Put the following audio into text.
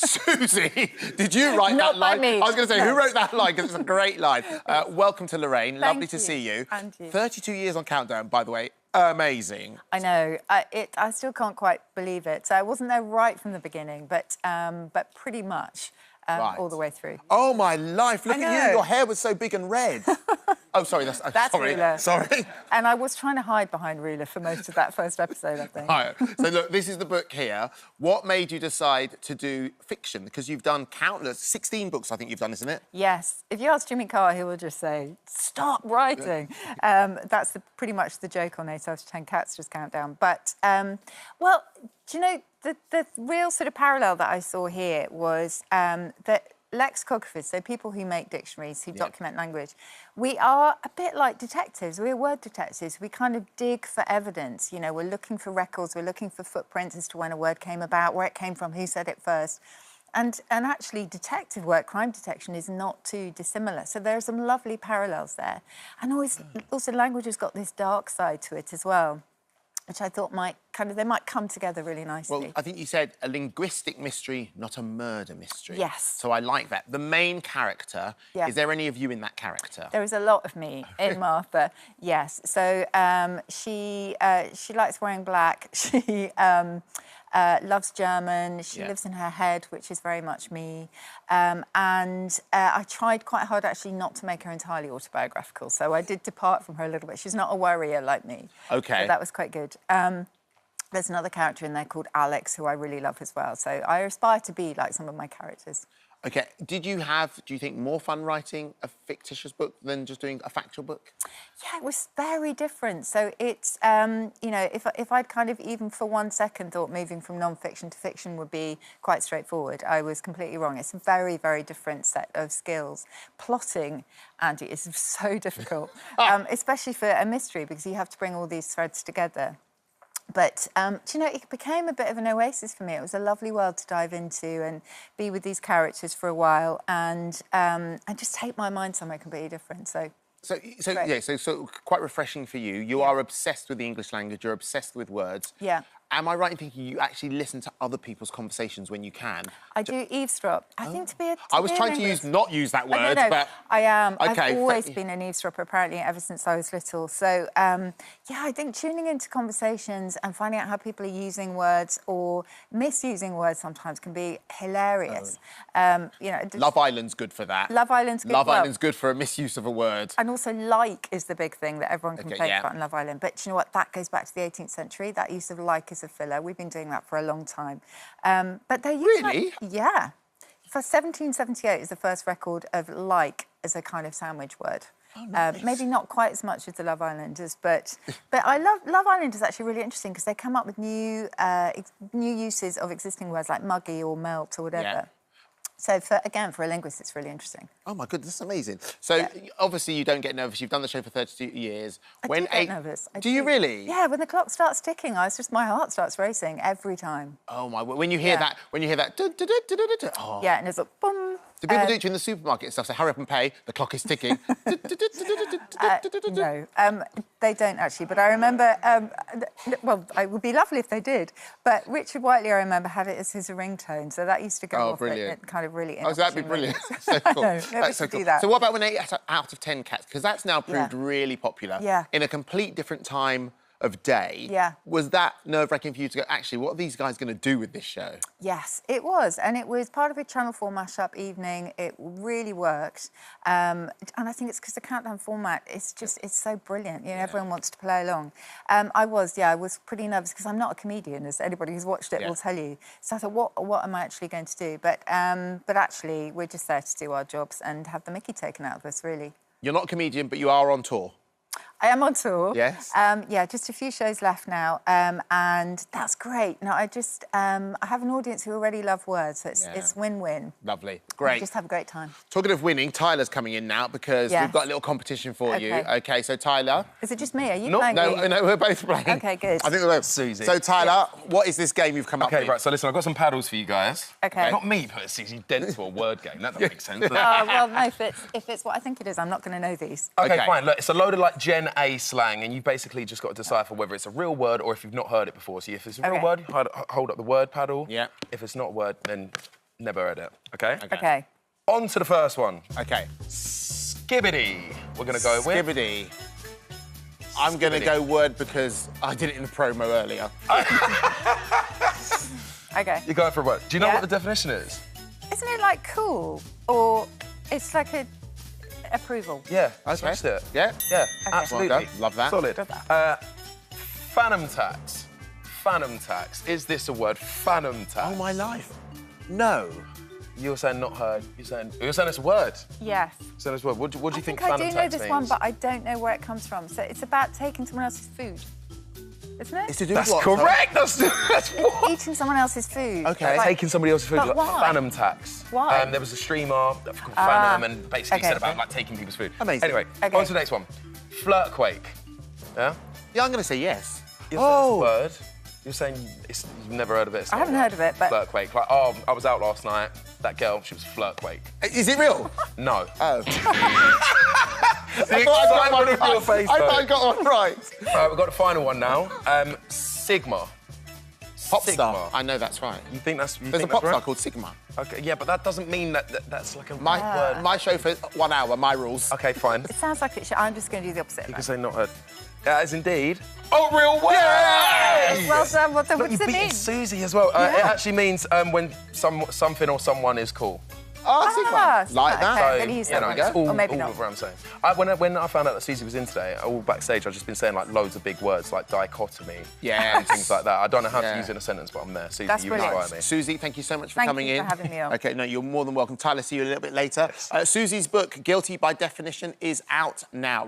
Susie, did you write that line? Not by me. I was going to say, who wrote that line? Because it's a great line. Welcome to Lorraine. Lovely to you. see you. And you. 32 years on Countdown, by the way. Amazing. I know. I still can't quite believe it. So I wasn't there right from the beginning, but pretty much Right. all the way through. Oh, my life. Look I at know. you. Your hair was so big and red. Oh, sorry. That's sorry. Rula. Sorry. And I was trying to hide behind Rula for most of that first episode, I think. Right. So, look, this is the book here. What made you decide to do fiction? Because you've done countless, 16 books, I think you've done, isn't it? Yes. If you ask Jimmy Carr, he will just say, stop writing. That's pretty much the joke on 8 out of 10 Cats Just Countdown. But, well, do you know, the real sort of parallel that I saw here was that lexicographers, so people who make dictionaries, who document language, we are a bit like detectives. We're word detectives. We kind of dig for evidence. You know, we're looking for records, we're looking for footprints as to when a word came about, where it came from, who said it first. And actually, detective work, crime detection, is not too dissimilar. So there are some lovely parallels there. And also language has got this dark side to it as well, which I thought they might come together really nicely. Well, I think you said a linguistic mystery, not a murder mystery. Yes. So I like that. The main character, is there any of you in that character? There is a lot of me in Martha, yes. So she likes wearing black. She loves German. She lives in her head, which is very much me. And I tried quite hard, actually, not to make her entirely autobiographical. So I did depart from her a little bit. She's not a worrier like me. OK. So that was quite good. There's another character in there called Alex, who I really love as well. So I aspire to be like some of my characters. OK. Did you have, do you think, more fun writing a fictitious book than just doing a factual book? Yeah, it was very different. So it's, you know, if I'd kind of even for 1 second thought moving from non-fiction to fiction would be quite straightforward, I was completely wrong. It's a very, very different set of skills. Plotting, Andi, is so difficult, especially for a mystery, because you have to bring all these threads together. But, do you know, it became a bit of an oasis for me. It was a lovely world to dive into and be with these characters for a while and just take my mind somewhere completely different. So quite refreshing for you. You are obsessed with the English language. You're obsessed with words. Yeah. Am I right in thinking you actually listen to other people's conversations when you can? I do eavesdrop. I think to be a... I was trying to not use that word, no, but... I am. OK. I've always been an eavesdropper, apparently, ever since I was little. So, yeah, I think tuning into conversations and finding out how people are using words or misusing words sometimes can be hilarious. You know, Love Island's good for that. Love Island's good. Love Island's good for a misuse of a word. And also, like is the big thing that everyone complains about in Love Island. But you know what? That goes back to the 18th century. That use of like as a filler. We've been doing that for a long time. But they use Really? Yeah. For 1778 is the first record of like as a kind of sandwich word. Oh, nice. Maybe not quite as much as the Love Islanders, but I love Love Island is actually really interesting because they come up with new uses of existing words like muggy or melt or whatever. Yeah. So, again, for a linguist, it's really interesting. Oh, my goodness, that's amazing. So, obviously, you don't get nervous. You've done the show for 32 years. I do get nervous. Do you really? Yeah, when the clock starts ticking, my heart starts racing every time. Oh, my... When you hear that... Oh. Yeah, and it's like, boom. Do people do it in the supermarket and stuff? Say, hurry up and pay, the clock is ticking. No, they don't actually. But I remember, well, it would be lovely if they did. But Richard Whiteley, I remember, had it as his ringtone. So that used to go off at kind of really Oh, so that'd be brilliant. So cool. That's so cool. Do that. So what about when 8 out of 10 Cats? Because that's now proved really popular. Yeah. In a complete different time of day. Yeah. Was that nerve-wracking for you to go, actually, what are these guys going to do with this show? Yes, it was. And it was part of a Channel 4 mashup evening. It really worked. And I think it's because the Countdown format is just, it's so brilliant. You know, everyone wants to play along. I was pretty nervous because I'm not a comedian, as anybody who's watched it will tell you. So I thought, what am I actually going to do? But actually, we're just there to do our jobs and have the mickey taken out of us, really. You're not a comedian, but you are on tour. I am on tour. Yes. Yeah, just a few shows left now, and that's great. Now, I have an audience who already love words, so it's win-win. Lovely. Great. We just have a great time. Talking of winning, Tyler's coming in now because we've got a little competition for you. OK, so Tyler... Is it just me? Are you playing? No, we're both playing. OK, good. I think we're both. Susie. So, Tyler, what is this game you've come up with? OK, right, so listen, I've got some paddles for you guys. OK. Not me, but Susie Dent for a word game. That doesn't make sense. Oh, well, no, if it's what I think it is, I'm not going to know these. OK, fine. Look, it's a load of, like, Gen A slang, and you've basically just got to decipher whether it's a real word or if you've not heard it before. So if it's a real word, you hold up the word paddle. Yeah. If it's not a word, then Never heard it. Okay? Okay. On to the first one. Okay. Skibbity. We're going to go with... Skibbity. I'm going to go word because I did it in the promo earlier. Okay. You're going for a word. Do you know Yeah. what the definition is? Isn't it like cool? Or it's like a approval? Yeah. Okay. Smashed it. Yeah? Yeah, Okay. absolutely. Well done. Love that. Solid. Love that. Phantom tax. Phantom tax. Is this a word? Phantom tax. Oh, my life. No. You're saying not heard. You're saying it's a word. Yes. So it's a word. What do you think I phantom do know tax this means? one, but I don't know where it comes from. So it's about taking someone else's food, isn't it? It's to do That's with what? correct. That's what? Eating someone else's food. Okay. Like- Taking somebody else's food. But Like why? Phantom tax. Why? There was a streamer called Phantom and basically okay. said about like taking people's food. Amazing. Anyway, Okay. on to the next one. Flirtquake. Yeah? Yeah, I'm going to say yes. You're saying it's a word. You're saying you've never heard of it. It's I not a haven't word. heard of it, but- Flirtquake. Like, oh, I was out last night. That girl, she was flirtquake. Is it real? No. Oh. The I thought I got one excitement of your face, I though. thought I got one right. Right, we've got the final one now. Sigma. Pop Sigma. star. I know that's right. You think that's? There's a pop star called Sigma. Okay, yeah, but that doesn't mean that's like a word. My show for 1 hour, my rules. Okay, fine. It sounds like it should. I'm just going to do the opposite. You can say not heard. That is indeed a real word. Yay! Well done. What Look, you does it mean? beat Susie as well. It Yeah. actually means when something or someone is cool. Oh, Sigma. Like okay. that. Then use you that know, one. it's all, Or maybe all not. of what I'm saying. When I found out that Susie was in today, all backstage, I've just been saying like loads of big words like dichotomy Yes. and things like that. I don't know how Yeah. to use it in a sentence, but I'm there. Susie, That's you brilliant. inspire me. Susie, thank you so much for Thank coming you in. for having me on. OK, no, you're more than welcome. Tyler, see you a little bit later. Susie's book, Guilty by Definition, is out now.